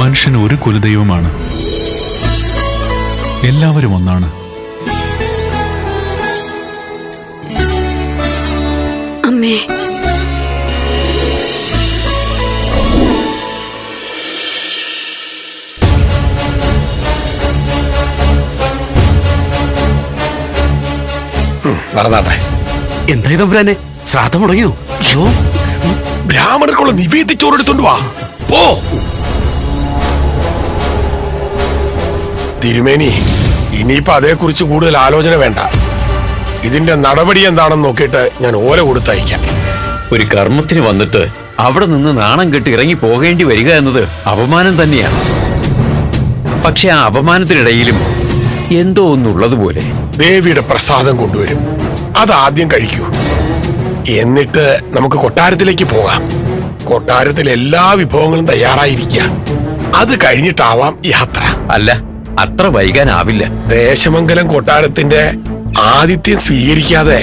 മനുഷ്യൻ ഒരു കുലദൈവമാണ്. എല്ലാവരും ഒന്നാണ്. അമ്മേ, നടന്നാട്ടെ. എന്തായി തമ്പുരാനെ, ശ്രാദ്ധം മുടങ്ങിയോ? അയ്യോ, ബ്രാഹ്മണർക്കുള്ള നിവേദ്യ ചോറെടുത്തോണ്ട് വാ. പോ. തിരുമേനി, ഇനിയിപ്പോ അതേക്കുറിച്ച് കൂടുതൽ ആലോചന വേണ്ട. ഇതിന്റെ നടപടി എന്താണെന്ന് നോക്കിയിട്ട് ഞാൻ ഓല കൊടുത്തയക്കാം. ഒരു കർമ്മത്തിന് വന്നിട്ട് അവിടെ നിന്ന് നാണം കെട്ടി ഇറങ്ങി പോകേണ്ടി വരിക എന്നത് അപമാനം തന്നെയാണ്. പക്ഷെ ആ അപമാനത്തിനിടയിലും എന്തോ ഒന്നുള്ളതുപോലെ. ദേവിയുടെ പ്രസാദം കൊണ്ടുവരും, അതാദ്യം കഴിക്കൂ. എന്നിട്ട് നമുക്ക് കൊട്ടാരത്തിലേക്ക് പോകാം. കൊട്ടാരത്തിൽ എല്ലാ വിഭവങ്ങളും തയ്യാറായിരിക്കുക. അത് കഴിഞ്ഞിട്ടാവാം യാത്ര. അല്ല, അത്ര വൈകാനാവില്ല. ദേശമംഗലം കൊട്ടാരത്തിന്റെ ആതിഥ്യം സ്വീകരിക്കാതെ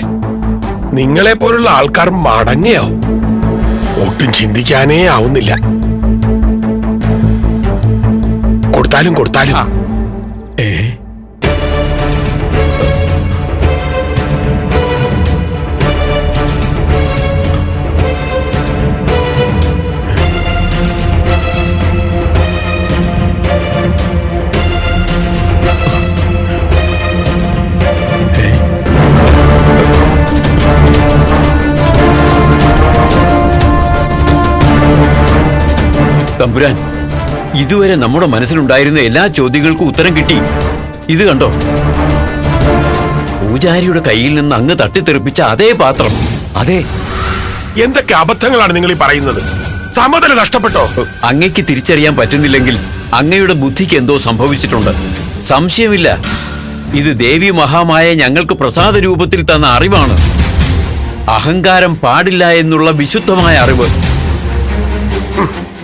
നിങ്ങളെ പോലുള്ള ആൾക്കാർ മടങ്ങിയാവും. ഒട്ടും ചിന്തിക്കാനേ ആവുന്നില്ല. കൊടുത്താലും തമ്പുരാൻ, ഇതുവരെ നമ്മുടെ മനസ്സിലുണ്ടായിരുന്ന എല്ലാ ചോദ്യങ്ങൾക്കും ഉത്തരം കിട്ടി. ഇത് കണ്ടോ, പൂജാരിയുടെ കയ്യിൽ നിന്ന് അങ്ങ് തട്ടിത്തെറിപ്പിച്ച അതേ പാത്രം. അതെ, എന്തൊക്കെ അബദ്ധങ്ങളാണ് നിങ്ങൾ ഈ പറയുന്നത്? സമതല നഷ്ടപ്പെട്ടോ? അങ്ങയ്ക്ക് തിരിച്ചറിയാൻ പറ്റുന്നില്ലെങ്കിൽ അങ്ങയുടെ ബുദ്ധിക്ക് എന്തോ സംഭവിച്ചിട്ടുണ്ട്. സംശയമില്ല, ഇത് ദേവി മഹാമായ ഞങ്ങൾക്ക് പ്രസാദ രൂപത്തിൽ തന്ന അറിവാണ്. അഹങ്കാരം പാടില്ല എന്നുള്ള വിശുദ്ധമായ അറിവ്.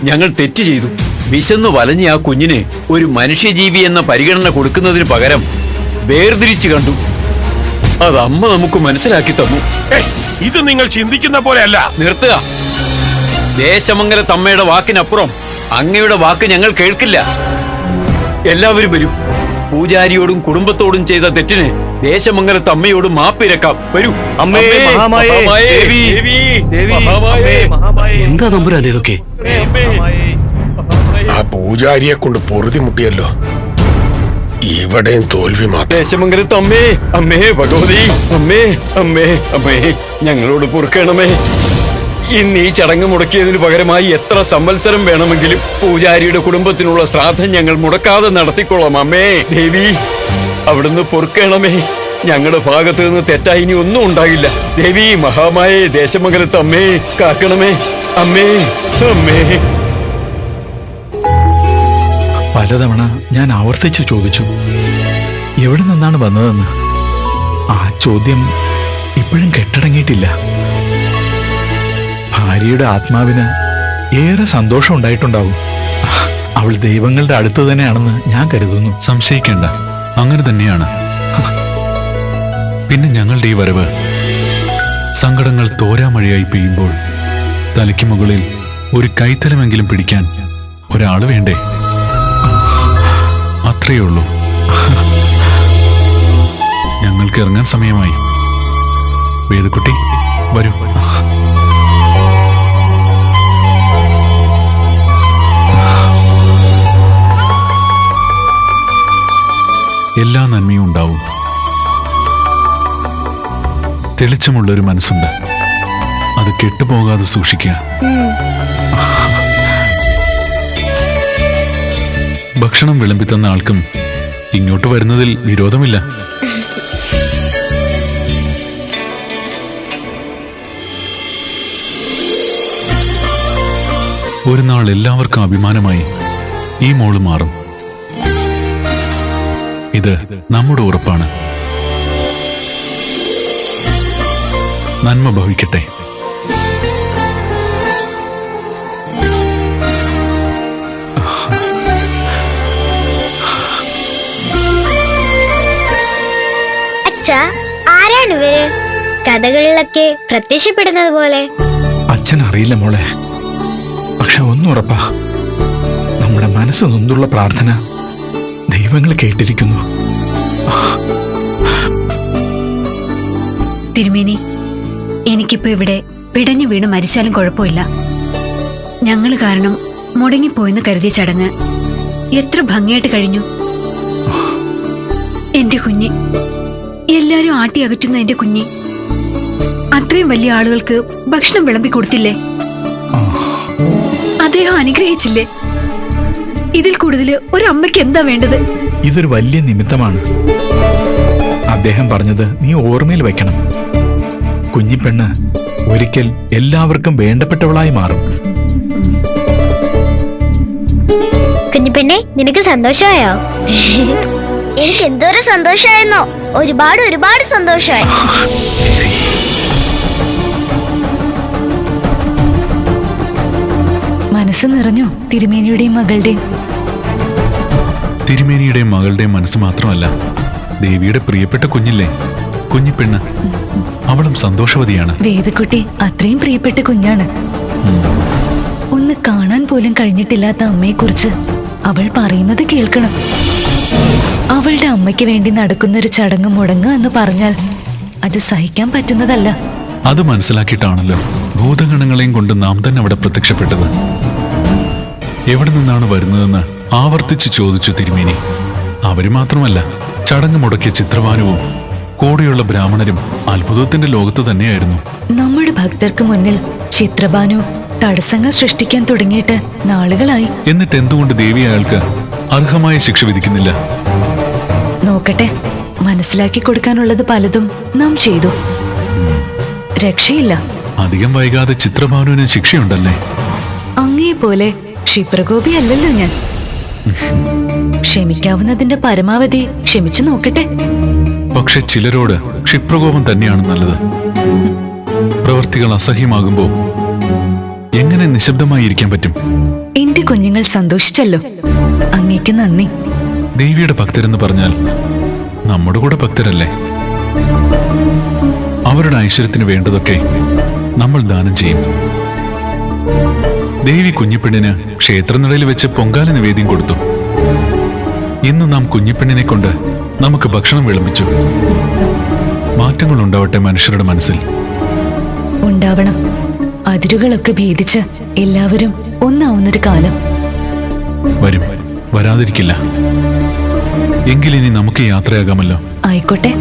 ഞങ്ങൾ തെറ്റ് ചെയ്തു. വിശന്നു വലഞ്ഞ ആ കുഞ്ഞിന് ഒരു മനുഷ്യജീവി എന്ന പരിഗണന കൊടുക്കുന്നതിന് പകരം വേർതിരിച്ചു കണ്ടു. അത് അമ്മ നമുക്ക് മനസ്സിലാക്കി തന്നു. ഇത് നിങ്ങൾ ചിന്തിക്കുന്ന പോലെയല്ല. നിർത്തുക. ദേശമംഗലത്തമ്മയുടെ വാക്കിനപ്പുറം അങ്ങയുടെ വാക്ക് ഞങ്ങൾ കേൾക്കില്ല. എല്ലാവരും വരൂ. പൂജാരിയോടും കുടുംബത്തോടും ചെയ്ത തെറ്റിന് ദേശമംഗലത്തമ്മയോടും മാപ്പിരക്കാം. വരൂ. എന്താ തമ്പുരാൻ ഇതൊക്കെ? ആ പൂജാരിയെ കൊണ്ട് പൊറുതി മുട്ടിയല്ലോ. ഇവിടെയും തോൽവി മാത്രം. ദേശമംഗലത്തമ്മേ, അമ്മേ ഭഗവതി, അമ്മേ അമ്മേ അമ്മേ, ഞങ്ങളോട് പൊറുക്കണമേ. ഇന്ന് ഈ ചടങ്ങ് മുടക്കിയതിനു പകരമായി എത്ര സംവത്സരം വേണമെങ്കിലും പൂജാരിയുടെ കുടുംബത്തിനുള്ള ശ്രാദ്ധം ഞങ്ങൾ മുടക്കാതെ നടത്തിക്കൊള്ളാം. അമ്മേ ദേവി, അവിടുന്ന് പൊറുക്കണമേ. ഞങ്ങളുടെ ഭാഗത്ത് നിന്ന് തെറ്റായി ഇനി ഒന്നും ഉണ്ടാകില്ല. ദേവി മഹാമായേ, ദേശമംഗലത്ത് അമ്മേ കാക്കണമേ. അമ്മേ അമ്മേ. പലതവണ ഞാൻ ആവർത്തിച്ചു ചോദിച്ചു, എവിടെ നിന്നാണ് വന്നതെന്ന്. ആ ചോദ്യം ഇപ്പോഴും കെട്ടടങ്ങിയിട്ടില്ല. ഭാര്യയുടെ ആത്മാവിന് ഏറെ സന്തോഷം ഉണ്ടായിട്ടുണ്ടാവും. അവൾ ദൈവങ്ങളുടെ അടുത്ത് തന്നെയാണെന്ന് ഞാൻ കരുതുന്നു. സംശയിക്കേണ്ട, അങ്ങനെ തന്നെയാണ്. പിന്നെ ഞങ്ങളുടെ ഈ വരവ് സങ്കടങ്ങൾ തോരാമഴയായി പെയ്യുമ്പോൾ തലയ്ക്ക് മുകളിൽ ഒരു കൈത്തലമെങ്കിലും പിടിക്കാൻ ഒരാൾ വേണ്ടേ? അത്രയേ ഉള്ളൂ. ഞങ്ങൾക്ക് ഇറങ്ങാൻ സമയമായി. വേദക്കുട്ടി വരൂ. എല്ലാ നന്മയും ഉണ്ടാവും. തെളിച്ചമുള്ളൊരു മനസ്സുണ്ട്, അത് കെട്ടുപോകാതെ സൂക്ഷിക്കുക. ഭക്ഷണം വിളമ്പിത്തന്ന ആൾക്കും ഇങ്ങോട്ട് വരുന്നതിൽ വിരോധമില്ല. ഒരു നാൾ എല്ലാവർക്കും അഭിമാനമായി ഈ മോള് മാറും. ഇത് നമ്മുടെ ഉറപ്പാണ്. നന്മ ഭവിക്കട്ടെ. അച്ഛാ, ആരാണ് ഇവര്? കഥകളിലൊക്കെ പ്രത്യക്ഷപ്പെടുന്നത് പോലെ. അച്ഛൻ അറിയില്ല മോളെ, പക്ഷെ ഒന്നുറപ്പാ, നമ്മുടെ മനസ്സ് നൊന്തുള്ള പ്രാർത്ഥന ദൈവങ്ങൾ കേട്ടിരിക്കുന്നു. തിരുമേനി, എനിക്കിപ്പോ ഇവിടെ പിടഞ്ഞു വീണ് മരിച്ചാലും കുഴപ്പമില്ല. ഞങ്ങൾ കാരണം മുടങ്ങിപ്പോയെന്ന് കരുതിയ ചടങ്ങ് എത്ര ഭംഗിയായിട്ട് കഴിഞ്ഞു. എന്റെ കുഞ്ഞ്, എല്ലാരും ആട്ടി അകറ്റുന്ന എന്റെ കുഞ്ഞ്, അത്രയും വലിയ ആളുകൾക്ക് ഭക്ഷണം വിളമ്പി കൊടുത്തില്ലേ? അദ്ദേഹം അനുഗ്രഹിച്ചില്ലേ? ഇതിൽ കൂടുതൽ ഒരു അമ്മയ്ക്ക് എന്താ വേണ്ടത്? ഇതൊരു വലിയ നിമിത്തമാണ്. അദ്ദേഹം പറഞ്ഞത് നീ ഓർമ്മയിൽ വെക്കണം. കുഞ്ഞിപ്പെണ്ണ് ഒരിക്കൽ എല്ലാവർക്കും വേണ്ടപ്പെട്ടവളായി മാറും. കുഞ്ഞിപ്പെണ്ണെ, നിനക്ക് സന്തോഷമായോ? എനിക്ക് എന്തോരം സന്തോഷമായിരുന്നോ! ഒരുപാട് ഒരുപാട് സന്തോഷമായി. മനസ്സ് നിറഞ്ഞു തിരുമേനിയുടെയും മകളുടെയും. തിരുമേനിയുടെയും മകളുടെയും മനസ്സ് മാത്രമല്ല, ദേവിയുടെ പ്രിയപ്പെട്ട കുഞ്ഞില്ലേ കുഞ്ഞിപ്പെണ്ണ്, അവളും സന്തോഷവതിയാണ്. വേദക്കുട്ടി അത്രയും പ്രിയപ്പെട്ട കുഞ്ഞാണ്. ഒന്ന് കാണാൻ പോലും കഴിഞ്ഞിട്ടില്ലാത്ത അമ്മയെക്കുറിച്ച് അവൾ പറയുന്നത് കേൾക്കണം. അവളുടെ അമ്മയ്ക്ക് വേണ്ടി നടക്കുന്നൊരു ചടങ്ങ് മുടങ്ങുക എന്ന് പറഞ്ഞാൽ അത് സഹിക്കാൻ പറ്റുന്നതല്ല. അത് മനസ്സിലാക്കിയിട്ടാണല്ലോ ഭൂതഗണങ്ങളെയും കൊണ്ട് നാം തന്നെ അവിടെ പ്രത്യക്ഷപ്പെട്ടത്. എവിടെ നിന്നാണ് വരുന്നതെന്ന് ആവർത്തിച്ച് ചോദിച്ചു തിരുമേനി. അവര് മാത്രമല്ല, ചടങ്ങ് മുടക്കിയ ചിത്രവാനുവും കൂടെയുള്ള ബ്രാഹ്മണരും അത്ഭുതത്തിന്റെ ലോകത്ത് തന്നെയായിരുന്നു. നമ്മുടെ ഭക്തർക്ക് മുന്നിൽ ചിത്രഭാനു തടസ്സങ്ങൾ സൃഷ്ടിക്കാൻ തുടങ്ങിയിട്ട് നാളുകളായി. എന്നിട്ട് എന്തുകൊണ്ട് ദേവി അയാൾക്ക് അർഹമായ ശിക്ഷ വിധിക്കുന്നില്ല? നോക്കട്ടെ, മനസ്സിലാക്കി കൊടുക്കാനുള്ളത് പലതും നാം ചെയ്തു. രക്ഷയില്ല. അധികം വൈകാതെ ചിത്രഭാനുവിന് ശിക്ഷയുണ്ടല്ലേ? അങ്ങേ പോലെ ക്ഷിപ്രകോപി അല്ലല്ലോ ഞാൻ. ക്ഷമിക്കാവുന്നതിന്റെ പരമാവധി ക്ഷമിച്ചു നോക്കട്ടെ. പക്ഷെ ചിലരോട് ക്ഷിപ്രകോപം തന്നെയാണ് നല്ലത്. പ്രവർത്തികൾ അസഹ്യമാകുമ്പോ എങ്ങനെ നിശബ്ദമായി ഇരിക്കാൻ പറ്റും? എന്റെ കുഞ്ഞുങ്ങൾ സന്തോഷിച്ചല്ലോ, അങ്ങേക്ക് നന്ദി. ദേവിയുടെ ഭക്തരെന്ന് പറഞ്ഞാൽ നമ്മുടെ കൂടെ ഭക്തരല്ലേ? അവരുടെ ഐശ്വര്യത്തിന് വേണ്ടതൊക്കെ നമ്മൾ ദാനം ചെയ്യും. ദേവി കുഞ്ഞിപ്പെണ്ണിന് ക്ഷേത്രനിടയിൽ വെച്ച് പൊങ്കാല നിവേദ്യം കൊടുത്തു. ഇന്ന് നാം കുഞ്ഞിപ്പെണ്ണിനെ കൊണ്ട് നമുക്ക് ഭക്ഷണം വിളമ്പിച്ചു. മാറ്റങ്ങൾ ഉണ്ടാവട്ടെ മനുഷ്യരുടെ മനസ്സിൽ. ഉണ്ടാവണം. അതിരുകളൊക്കെ ഭേദിച്ച് എല്ലാവരും ഒന്നാവുന്നൊരു കാലം വരും, വരാതിരിക്കില്ല. എങ്കിലിനി നമുക്ക് യാത്രയാകാമല്ലോ. ആയിക്കോട്ടെ.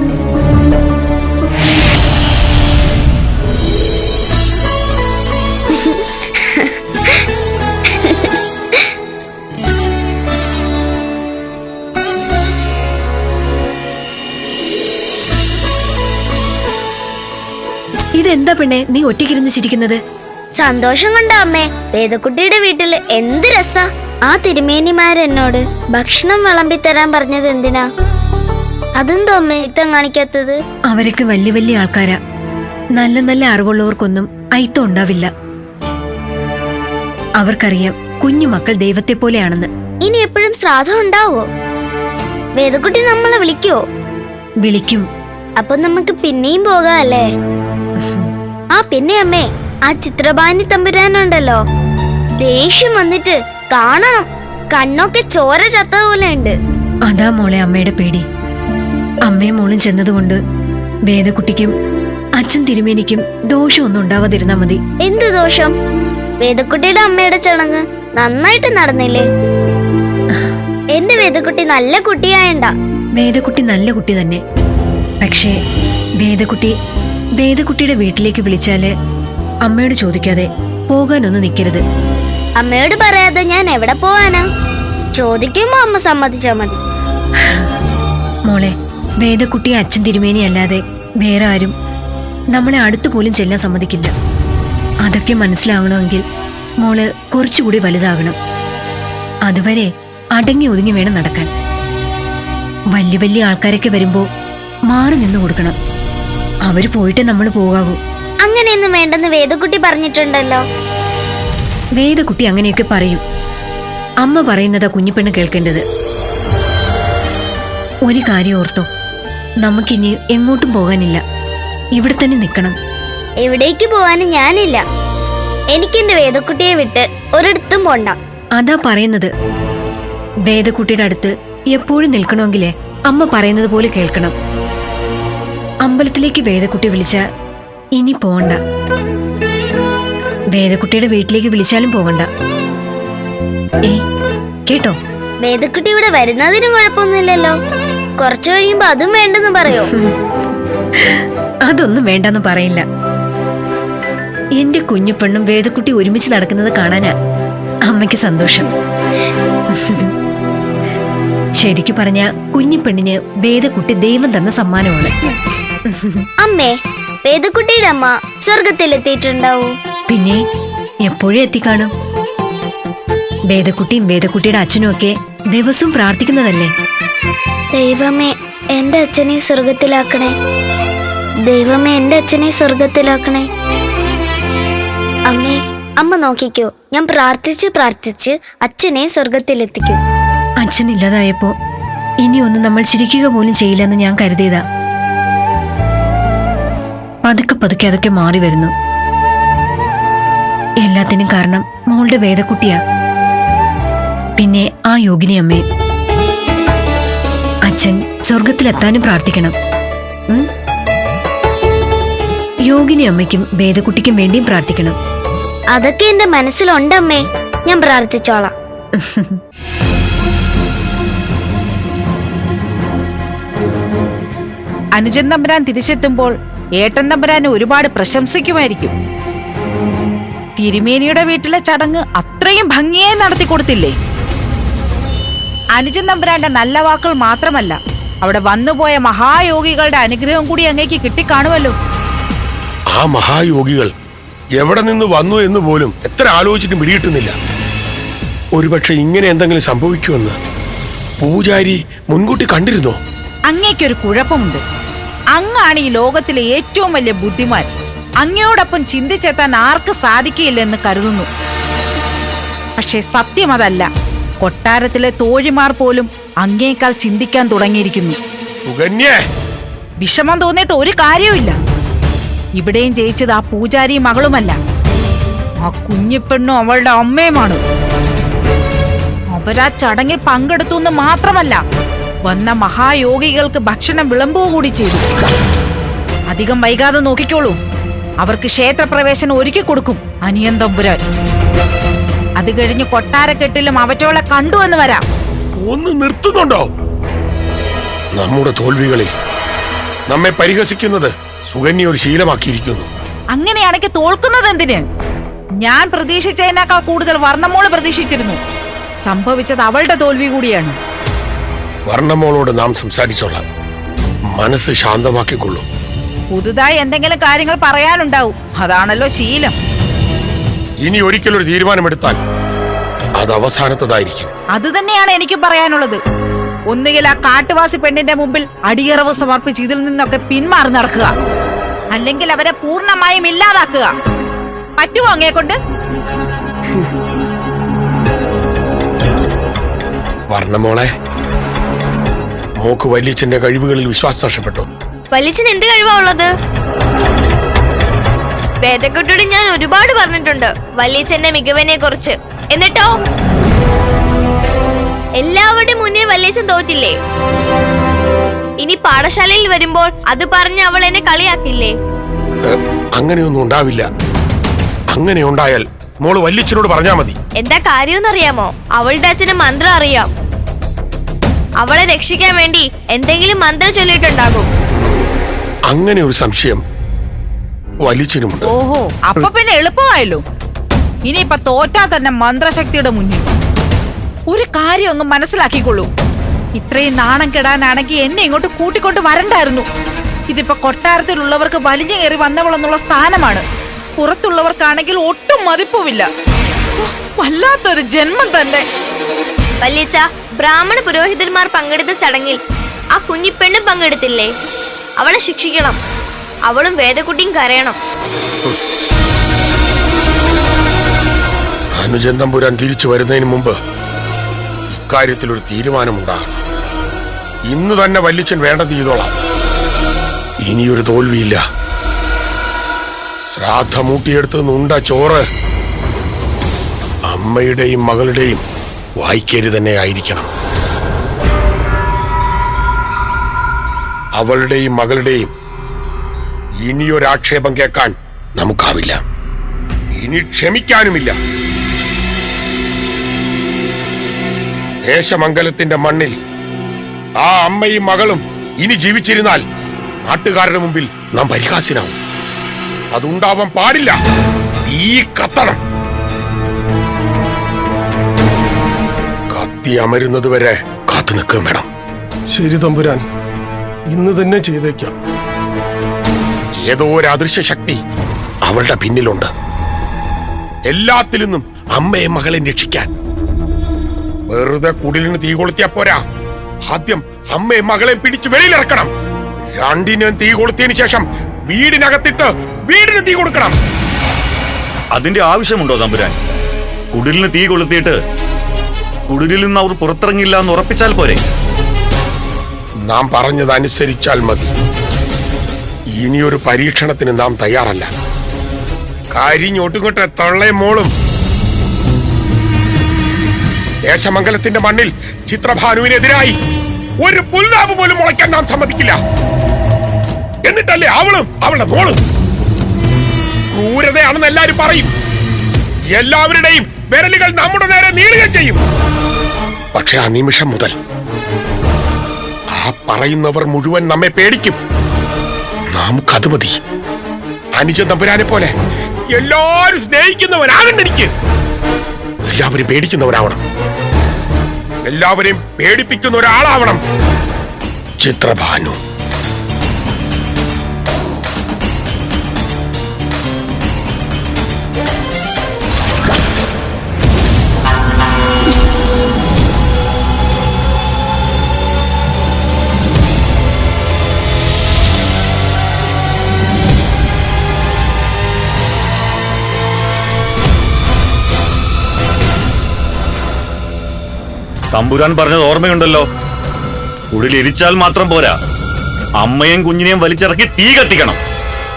ഇതെന്താ പെണ്ണെ നീ ഒറ്റയ്ക്കിരുന്ന് ചിരിക്കുന്നത്? സന്തോഷം കൊണ്ടാ അമ്മേ. വേദക്കുട്ടിയുടെ വീട്ടില് എന്ത് രസാ. ആ തിരുമേനിമാരെന്നോട് ഭക്ഷണം വിളമ്പിത്തരാൻ പറഞ്ഞത് എന്തിനാ? അതെന്തോ അമ്മേ ഇത്തം കാണിക്കാത്തത്? അവരൊക്കെ വലിയ വലിയ ആൾക്കാരാ. നല്ല നല്ല അറിവുള്ളവർക്കൊന്നും അയിത്തം ഉണ്ടാവില്ല. അവർക്കറിയാം കുഞ്ഞു മക്കൾ ദൈവത്തെ പോലെയാണെന്ന്. ഇനി എപ്പോഴും ശ്രാദ്ധം ഉണ്ടാവോ? വേദക്കുട്ടി നമ്മളെ വിളിക്കോ? വിളിക്കും. അപ്പൊ നമുക്ക് പിന്നെയും പോകാം അല്ലേ? ആ പിന്നെ അമ്മേ, ആ ചിത്രഭാനി തമ്പുരാനുണ്ടല്ലോ, ദേഷ്യം വന്നിട്ട് കാണണം, കണ്ണൊക്കെ ചോര ചത്തതുപോലെ ഉണ്ട്. അതാ മോളെ അമ്മയുടെ പേടി. അമ്മയും മോളും ചെന്നതുകൊണ്ട് വേദക്കുട്ടിക്കും അച്ഛൻ തിരുമേനിക്കും ദോഷമൊന്നും ഉണ്ടാവാതിരുന്നാ മതി. എന്ത് ദോഷം? വേദക്കുട്ടിയുടെ അമ്മയുടെ ചടങ്ങ് നന്നായിട്ട് നടന്നില്ലേ? എന്റെ വേദക്കുട്ടി നല്ല കുട്ടിയായണ്ട. വേദക്കുട്ടി നല്ല കുട്ടി തന്നെ. പക്ഷേ വേദക്കുട്ടിയുടെ വീട്ടിലേക്ക് വിളിച്ചാല് അമ്മയോട് ചോദിക്കാതെ പോകാനൊന്നും നിൽക്കരുത്. അമ്മയോട് പറയാതെ ഞാൻ എവിടെ പോവാനാ? ചോദിക്കുമ്പോ അമ്മ സമ്മതിച്ചാ മതി. മോളെ, വേദക്കുട്ടിയെ അച്ഛൻ തിരുമേനി അല്ലാതെ വേറെ ആരും നമ്മളെ അടുത്തു പോലും ചെല്ലാൻ സമ്മതിക്കില്ല. അതൊക്കെ മനസ്സിലാവണമെങ്കിൽ മോള് കുറച്ചുകൂടി വലുതാകണം. അതുവരെ അടങ്ങി ഒതുങ്ങി വേണം നടക്കാൻ. വലിയ വലിയ ആൾക്കാരൊക്കെ വരുമ്പോ മാറി നിന്ന് കൊടുക്കണം. അവര് പോയിട്ട് നമ്മൾ പോകാവൂ. അങ്ങനെയൊന്നും വേണ്ടെന്ന് വേദക്കുട്ടി പറഞ്ഞിട്ടുണ്ടല്ലോ. വേദക്കുട്ടി അങ്ങനെയൊക്കെ പറയും. അമ്മ പറയുന്നതാ കുഞ്ഞിപ്പെണ്ണ് കേൾക്കേണ്ടത്. ഒരു കാര്യം ഓർത്തോ, നമുക്കിനി എങ്ങോട്ടും പോകാനില്ല. ഇവിടെ തന്നെ നിൽക്കണം. എവിടേക്ക് പോവാനും ഞാനില്ല. എനിക്കെന്റെ വേദക്കുട്ടിയെ വിട്ട് ഒരിടത്തും പോണ്ട. അതാ പറയുന്നത്. വേദക്കുട്ടിയുടെ അടുത്ത് എപ്പോഴും നിൽക്കണമെങ്കിലേ അമ്മ പറയുന്നത് പോലെ കേൾക്കണം. അമ്പലത്തിലേക്ക് വേദക്കുട്ടി വിളിച്ച ഇനി പോകണ്ട. വേദക്കുട്ടിയുടെ വീട്ടിലേക്ക് വിളിച്ചാലും പോകണ്ട. കേട്ടോ? വേദക്കുട്ടി ഇവിടെ വരുന്നതിനും കുഴപ്പമൊന്നുമില്ലല്ലോ. കുറച്ചു കഴിയുമ്പോ അതും വേണ്ടെന്ന് പറയോ? അതൊന്നും വേണ്ടെന്ന് പറയില്ല. എന്റെ കുഞ്ഞു പെണ്ണും വേദക്കുട്ടി ഒരുമിച്ച് നടക്കുന്നത് കാണാനാ അമ്മയ്ക്ക് സന്തോഷം. ശരിക്കു പറഞ്ഞ കുഞ്ഞു പെണ്ണിന് വേദക്കുട്ടി ദൈവം തന്ന സമ്മാനമാണ്. അമ്മേ, വേദക്കുട്ടിയുടെ അമ്മ സ്വർഗത്തിലെത്തിയിട്ടുണ്ടാവൂ? പിന്നെ എപ്പോഴും എത്തിക്കാണും. വേദക്കുട്ടിയും വേദക്കുട്ടിയുടെ അച്ഛനും ഒക്കെ ദിവസവും പ്രാർത്ഥിക്കുന്നതല്ലേ. ദൈവമേ എന്റെ അച്ഛനെ സ്വർഗത്തിലാക്കണേ, ദൈവമേ എന്റെ അച്ഛനെ സ്വർഗത്തിലാക്കണേ. അമ്മേ, അമ്മ നോക്കിക്കോ, ഞാൻ പ്രാർത്ഥിച്ച് പ്രാർത്ഥിച്ച് അച്ഛനെ സ്വർഗത്തിലെത്തിക്കും. അച്ഛൻ ഇല്ലാതായപ്പോ ഇനി ഒന്നും നമ്മൾ ചിരിക്കുക പോലും ചെയ്യില്ലെന്ന് ഞാൻ കരുതിയതാ. പതുക്കെ പതുക്കെ അതൊക്കെ മാറി വരുന്നു. എല്ലാത്തിനും കാരണം മോളുടെ വേദക്കുട്ടിയാ, പിന്നെ ആ യോഗിനി അമ്മേ. അച്ഛൻ സ്വർഗത്തിലെത്താനും പ്രാർത്ഥിക്കണം. യോഗിനി അമ്മയ്ക്കും വേദക്കുട്ടിക്കും വേണ്ടിയും പ്രാർത്ഥിക്കണം. അതൊക്കെ എന്റെ മനസ്സിലുണ്ടമ്മേ, ഞാൻ പ്രാർത്ഥിച്ചോളാം. അനുജൻ തമ്പുരാൻ തിരിച്ചെത്തുമ്പോൾ ഏട്ടൻ തമ്പുരാനെ ഒരുപാട് പ്രശംസിക്കുമായിരിക്കും. തിരുമേനിയുടെ വീട്ടിലെ ചടങ്ങ് അത്രയും ഭംഗിയായി നടത്തിക്കൊടുത്തില്ലേ? അനുജൻ തമ്പുരാന്റെ നല്ല വാക്കുകൾ മാത്രമല്ല, അവിടെ വന്നുപോയ മഹായോഗികളുടെ അനുഗ്രഹം കൂടി അങ്ങേക്ക് കിട്ടിക്കാണുമല്ലോ. ആ മഹായോഗികൾ എവിടെ നിന്ന് വന്നു എന്ന് പോലും എത്ര ആലോചിച്ചിട്ടും പിടികിട്ടുന്നില്ല. ഒരുപക്ഷെ ഇങ്ങനെ എന്തെങ്കിലും സംഭവിക്കുമെന്ന് പൂജാരി മുൻകൂട്ടി കണ്ടിരുന്നോ? അങ്ങേക്കൊരു കുഴപ്പമുണ്ട്. അങ്ങാണ് ഈ ലോകത്തിലെ ഏറ്റവും വലിയ ബുദ്ധിമാൻ. അങ്ങയോടൊപ്പം ചിന്തിച്ചെത്താൻ ആർക്ക് സാധിക്കില്ലെന്ന് കരുതുന്നു. പക്ഷെ സത്യം അതല്ല. കൊട്ടാരത്തിലെ തോഴിമാർ പോലും അങ്ങേക്കാൾ ചിന്തിക്കാൻ തുടങ്ങിയിരിക്കുന്നു. സുകന്യേ, വിഷമം തോന്നിയിട്ട് ഒരു കാര്യവുമില്ല. ഇവിടെയും ജയിച്ചത് ആ പൂജാരി മകളുമല്ല, ആ കുഞ്ഞിപ്പെണ്ണും അവളുടെ അമ്മയുമാണ്. അവരാ ചടങ്ങിൽ പങ്കെടുത്തു എന്ന് മാത്രമല്ല, വന്ന മഹായോഗികൾക്ക് ഭക്ഷണം വിളമ്പുക കൂടി ചെയ്തു. അധികം വൈകാതെ നോക്കിക്കോളൂ, അവർക്ക് ക്ഷേത്രപ്രവേശനം ഒരുക്കി കൊടുക്കും അനിയൻ തമ്പുരാൻ. അത് കഴിഞ്ഞ് കൊട്ടാരക്കെട്ടിലും അവറ്റോളെ കണ്ടു എന്ന് വരാം. ഒന്ന് നിർത്തുന്നുണ്ടോ? നമ്മുടെ തോൽവികളിൽ നമ്മെ പരിഹസിക്കുന്നത് സുകന്യ ഒരു ശീലമാക്കിയിരിക്കുന്നു. അങ്ങനെയാണെങ്കിൽ തോൽക്കുന്നത് എന്തിന്? ഞാൻ പ്രതീക്ഷിച്ചതിനേക്കാൾ കൂടുതൽ വർണ്ണമോള് പ്രതീക്ഷിച്ചിരുന്നു. സംഭവിച്ചത് അവളുടെ തോൽവി കൂടിയാണ്. വർണ്ണമോളോട് നാം സംസാരിച്ചോളാം. മനസ്സ് ശാന്തമാക്കിക്കൊള്ളൂ. പുതുതായി എന്തെങ്കിലും കാര്യങ്ങൾ പറയാനുണ്ടാവും. അതാണല്ലോ ശീലം. ഇനി ഒരിക്കലൊരു തീരുമാനമെടുത്താൽ അത് അവസാനത്തതായിരിക്കും. അത് തന്നെയാണ് എനിക്ക് പറയാനുള്ളത്. ഒന്നുകിൽ ആ കാട്ടുവാസി പെണ്ണിന്റെ മുമ്പിൽ അടിയറവ് സമർപ്പിച്ച് ഇതിൽ നിന്നൊക്കെ പിന്മാറി നടക്കുക, അല്ലെങ്കിൽ അവരെ പൂർണ്ണമായും ഇല്ലാതാക്കുക. പറ്റുമോ അങ്ങേ കൊണ്ട്? വർണ്ണമോളെ, മോക്ക് വല്യച്ഛന്റെ കഴിവുകളിൽ വിശ്വാസം നഷ്ടപ്പെട്ടു. വല്യച്ഛൻ എന്ത് കഴിവാ ഉള്ളത്? വേദക്കുട്ടിയോട് ഞാൻ ഒരുപാട് പറഞ്ഞിട്ടുണ്ട് വല്യച്ഛന്റെ മികവിനെ കുറിച്ച്. എന്നിട്ടോ എല്ലാവരുടെയും മുന്നിൽ വല്യച്ഛൻ തോറ്റില്ലേ? ഇനി പാഠശാലയിൽ വരുമ്പോൾ അത് പറഞ്ഞ് അവൾ എന്നെ കളിയാക്കില്ലേ? അങ്ങനെയൊന്നും ഉണ്ടാവില്ല. അങ്ങനെ ഉണ്ടായാൽ മോള് വല്യച്ഛനോട് പറഞ്ഞാ മതി. എന്താ കാര്യമെന്നറിയാമോ? അവളുടെ അച്ഛന് മന്ത്രം അറിയാം. അവളെ രക്ഷിക്കാൻ വേണ്ടി എന്തെങ്കിലും മന്ത്രം ചൊല്ലിയിട്ടുണ്ടാകും. അങ്ങനെ ഒരു സംശയം വല്യച്ഛനുമുണ്ട്. ഓഹോ, അപ്പൊ പിന്നെ എളുപ്പമായല്ലോ. ഇനിയിപ്പൊ തോറ്റാ തന്നെ മന്ത്രശക്തിയുടെ മുന്നിൽ. ഒരു കാര്യം അങ്ങ് മനസ്സിലാക്കിക്കൊള്ളൂ. ഇത്രയും നാണം കെടാനാണെങ്കിൽ എന്നെ ഇങ്ങോട്ട് കൂട്ടിക്കൊണ്ട് വരണ്ടായിരുന്നു. ഇതിപ്പോ കൊട്ടാരത്തിലുള്ളവർക്ക് വലിഞ്ഞു കയറി വന്നവളെന്നുള്ള സ്ഥാനമാണ്. പുറത്തുള്ളവർക്കാണെങ്കിൽ ഒട്ടും മതിപ്പുമില്ല. വല്ലാത്തൊരു ജന്മം തന്നെ. വല്യച്ഛ, ബ്രാഹ്മണ പുരോഹിതന്മാർ പങ്കെടുത്ത ചടങ്ങിൽ ആ കുഞ്ഞിപ്പെണ്ണ് പങ്കെടുത്തില്ലേ? അവളെ ശിക്ഷിക്കണം. അവളും വേദക്കുട്ടിയും കരയണം. അനുജൻ തമ്പുരാൻ തിരിച്ചു വരുന്നതിന് മുമ്പ് ഇക്കാര്യത്തിൽ ഒരു തീരുമാനമുണ്ടാകണം. ഇന്ന് തന്നെ വല്യച്ഛൻ വേണ്ടത് ചെയ്തോളാം. ഇനിയൊരു തോൽവിയില്ല. ശ്രാദ്ധമൂട്ടിയെടുത്ത് ഉണ്ട ചോറ് അമ്മയുടെയും മകളുടെയും വായിക്കേരി തന്നെ ആയിരിക്കണം. അവളുടെയും മകളുടെയും ഇനിയൊരാക്ഷേപം കേൾക്കാൻ നമുക്കാവില്ല, ഇനി ക്ഷമിക്കാനുമില്ല. ദേശമംഗലത്തിന്റെ മണ്ണിൽ ആ അമ്മയും മകളും ഇനി ജീവിച്ചിരുന്നാൽ നാട്ടുകാരുടെ മുമ്പിൽ നാം പരിഹാസ്യനാവും. അതുണ്ടാവാൻ പാടില്ല. ഈ കത്തണം. കത്തി അമരുന്നത് വരെ കാത്തു നിൽക്കുകയും വേണം. ശരി തമ്പുരാൻ, ഇന്ന് തന്നെ ചെയ്തേക്കാം. ഏതോ ഒരു അദൃശ്യ ശക്തി അവളുടെ പിന്നിലുണ്ട്. എല്ലാത്തിൽ നിന്നും അമ്മയെ മകളെ രക്ഷിക്കാൻ. വെറുതെ കുടിലിന് തീ കൊളുത്തിയാ പോരാ, ആദ്യം അമ്മയെ മകളെ പിടിച്ച് വെളിയിലിറക്കണം. രണ്ടിനും തീ കൊളുത്തിയതിനു ശേഷം വീടിനകത്തിട്ട് വീടിന് തീ കൊടുക്കണം. അതിന്റെ ആവശ്യമുണ്ടോ തമ്പുരാൻ? കുടിലിന് തീ കൊളുത്തിയിട്ട് കുടിലിൽ നിന്ന് അവർ പുറത്തിറങ്ങില്ല എന്ന് ഉറപ്പിച്ചാൽ പോരെ? നാം പറഞ്ഞതനുസരിച്ചാൽ മതി. ഇനിയൊരു പരീക്ഷണത്തിന് നാം തയ്യാറല്ല. കരിഞ്ഞൊട്ടുകൊട്ടെ തള്ളയും മോളും ദേശമംഗലത്തിന്റെ മണ്ണിൽ ചിത്രഭാനുവിനെതിരായി ഒരു പുൽനാമ്പ് പോലും മുളയ്ക്കാൻ നാം സമ്മതിക്കില്ല. എന്നിട്ടല്ലേ അവളും അവളുടെ മോളും. ക്രൂരതയാണെന്ന് എല്ലാരും പറയും. എല്ലാവരുടെയും വിരലുകൾ നമ്മുടെ നേരെ നീളുകയും ചെയ്യും. പക്ഷെ ആ നിമിഷം മുതൽ ആ പറയുന്നവർ മുഴുവൻ നമ്മെ പേടിക്കും. നമുക്കത് മതി. അനുജൻ തമ്പുരാനെ പോലെ എല്ലാവരും സ്നേഹിക്കുന്നവനാകണ്ട എനിക്ക്. എല്ലാവരും പേടിക്കുന്നവരാവണം. എല്ലാവരെയും പേടിപ്പിക്കുന്ന ഒരാളാവണം ചിത്രഭാനു. തമ്പുരാൻ പറഞ്ഞത് ഓർമ്മയുണ്ടല്ലോ, കുടിലിരിച്ചാൽ മാത്രം പോരാ, അമ്മയും കുഞ്ഞിനെയും വലിച്ചിറക്കി തീ കത്തിക്കണം.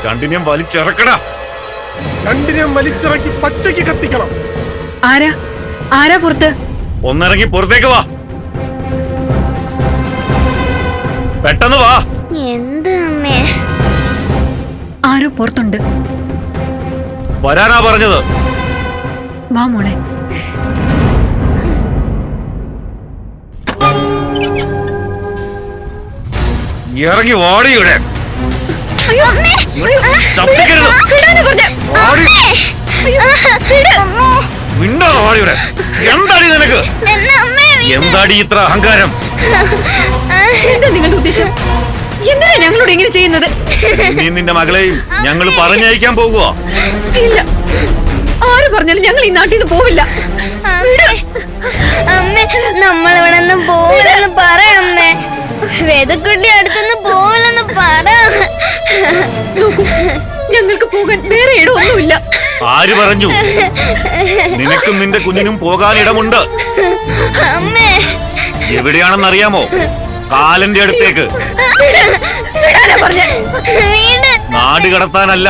രണ്ടിനെയും വലിച്ചിറക്കണ. രണ്ടിനെയും വലിച്ചിറക്കി പച്ചയ്ക്ക് കത്തിക്കണം. ആരാ ആരാ പുറത്ത്? ഒന്നിറങ്ങി പുറത്തേക്ക് വാ, പെട്ടെന്ന് വാ. എന്ത് അമ്മേ? ആരോ പുറത്തുണ്ട്. വരാനാ പറഞ്ഞത്. വാ മോളെ. ഇറങ്ങി വാടിയുടെ വാടിയുടെ. എന്താടി നിനക്ക്? എന്താടി ഇത്ര അഹങ്കാരം? എന്താ നിങ്ങളുടെ ഉദ്ദേശം? എന്തിനാ ഞങ്ങളോട് ഇങ്ങനെ ചെയ്യുന്നത്? നീ നിന്റെ മകളെയും ഞങ്ങൾ പറഞ്ഞയക്കാൻ പോകുക. ഇല്ല, ആര് പറഞ്ഞാലും ഞങ്ങൾ ഈ നാട്ടിൽ നിന്ന് പോവില്ല. അമ്മേ, നമ്മളിവിടെ നിന്ന് പോവില്ലെന്ന് പറയമ്മേ. വേദക്കുട്ടി അടുത്തുനിന്ന് പോവില്ലെന്ന് പറ. നോക്കൂ, ഞങ്ങൾക്ക് പോകാൻ വേറെ ഇടമൊന്നുമില്ല. ആര് പറഞ്ഞു? നിനക്കും നിന്റെ കുഞ്ഞിനും പോകാൻ ഇടമുണ്ട്. അമ്മേ, എവിടെയാണെന്നറിയാമോ? കാലന്റെ അടുത്തേക്ക്. വീട് നാട് കടത്താനല്ല,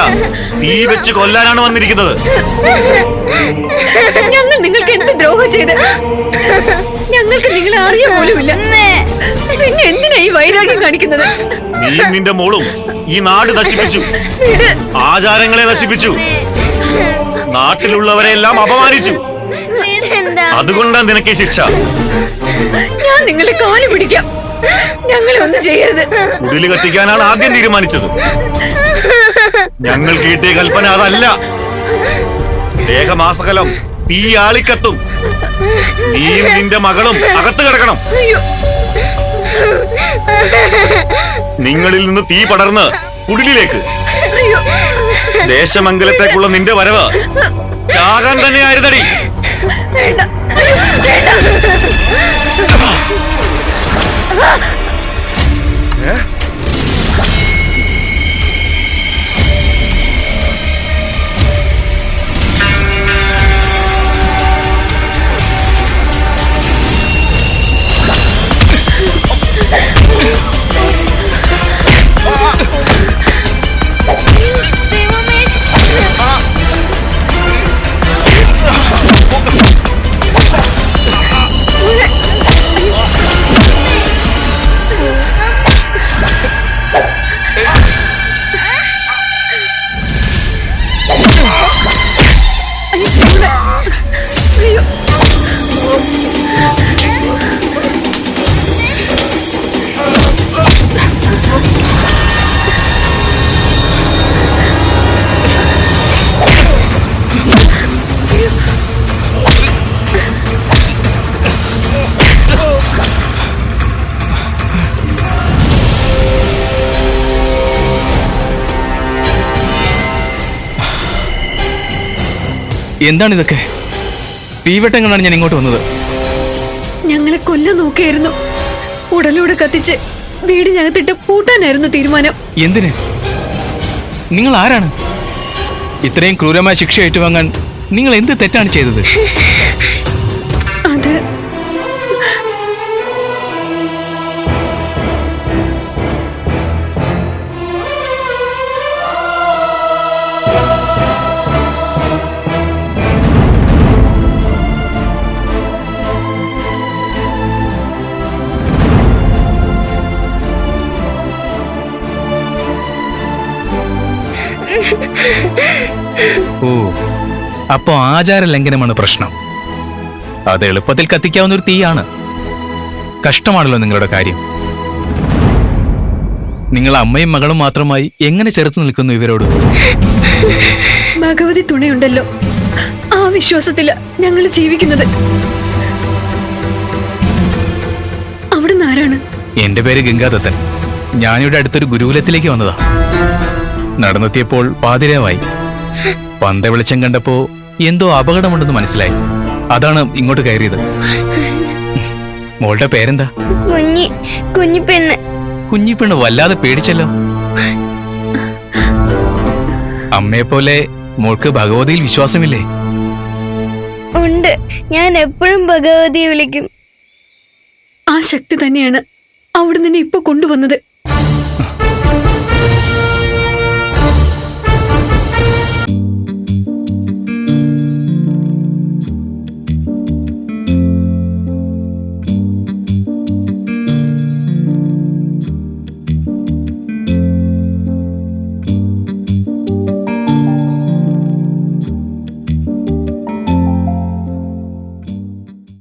തീ വെച്ച് കൊല്ലാനാണ് വന്നിരിക്കുന്നത്. ഞങ്ങൾ നിങ്ങൾക്ക് എന്ത് ദ്രോഹം ചെയ്ത്? ഞങ്ങൾക്ക് നിങ്ങളെ അറിയാൻ പോലുമില്ല. പിന്നെ എന്തിനാ ഈ വൈരാഗ്യം കാണിക്കുന്നത്? നീ നിന്റെ മോളും ഈ നാട് നശിപ്പിച്ചു, ആചാരങ്ങളെ നശിപ്പിച്ചു, നാട്ടിലുള്ളവരെ എല്ലാം അപമാനിച്ചു. അതുകൊണ്ടാ നിനക്ക് ശിക്ഷ. ഞാൻ നിങ്ങളെ കാല് പിടിക്കാം. ഞങ്ങളെ ഒന്നും ചെയ്യരുത്. കുടില് കത്തിക്കാനാണ് ആദ്യം തീരുമാനിച്ചത്. ഞങ്ങൾ കിട്ടിയ കൽപ്പന അതല്ല. ദേഹമാസകലം തീ ആളിക്കത്തും. നീയും നിന്റെ മകളും അകത്ത് കിടക്കണം. നിങ്ങളിൽ നിന്ന് തീ പടർന്ന് കുടിലിലേക്ക്. ദേശമംഗലത്തേക്കുള്ള നിന്റെ വരവ് ചാകാൻ തന്നെയായിരുന്നടി. ദൈവമേ, എന്താണിതൊക്കെ? തീവട്ടം കണ്ടാണ് ഞാൻ ഇങ്ങോട്ട് വന്നത്. ഞങ്ങളെ കൊല്ലാൻ നോക്കിയായിരുന്നു. ഉടലൂടെ കത്തിച്ച് വീടിനകത്തിട്ട് പൂട്ടാനായിരുന്നു തീരുമാനം. എന്തിന്? നിങ്ങൾ ആരാണ്? ഇത്രയും ക്രൂരമായ ശിക്ഷ ഏറ്റുവാങ്ങാൻ നിങ്ങൾ എന്ത് തെറ്റാണ് ചെയ്തത്? അത് ഓ, അപ്പോ ആചാര ലംഘനമാണ് പ്രശ്നം. അത് എളുപ്പത്തിൽ കത്തിക്കാവുന്ന ഒരു തീയാണ്. കഷ്ടമാണല്ലോ നിങ്ങളുടെ കാര്യം. നിങ്ങൾ അമ്മയും മകളും മാത്രമായി എങ്ങനെ ചെറുത്തു നിൽക്കുന്നു ഇവരോട്? ഭഗവതി തുണയുണ്ടല്ലോ, ആ വിശ്വാസത്തില ഞങ്ങൾ ജീവിക്കുന്നത്. അവിടുന്ന് ആരാണ്? എന്റെ പേര് ഗംഗാദത്തൻ. ഞാനിവിടെ അടുത്തൊരു ഗുരുകുലത്തിലേക്ക് വന്നതാ. നടന്നെത്തിയപ്പോൾ പാതിരാവായി. പന്ത വെളിച്ചം കണ്ടപ്പോ എന്തോ അപകടമുണ്ടെന്ന് മനസ്സിലായി. അതാണ് ഇങ്ങോട്ട് കയറിയത്. മോളുടെ പേരെന്താ? കുഞ്ഞിപ്പെണ്ണ്. കുഞ്ഞിപ്പെണ്ണ് വല്ലാതെ പേടിച്ചല്ലോ. അമ്മയെപ്പോലെ മോൾക്ക് ഭഗവതിയിൽ വിശ്വാസമില്ലേ? ഉണ്ട്, ഞാൻ എപ്പോഴും ഭഗവതിയെ വിളിക്കും. ആ ശക്തി തന്നെയാണ് അവിടുന്ന് എന്നെ ഇപ്പൊ കൊണ്ടുവന്നത്.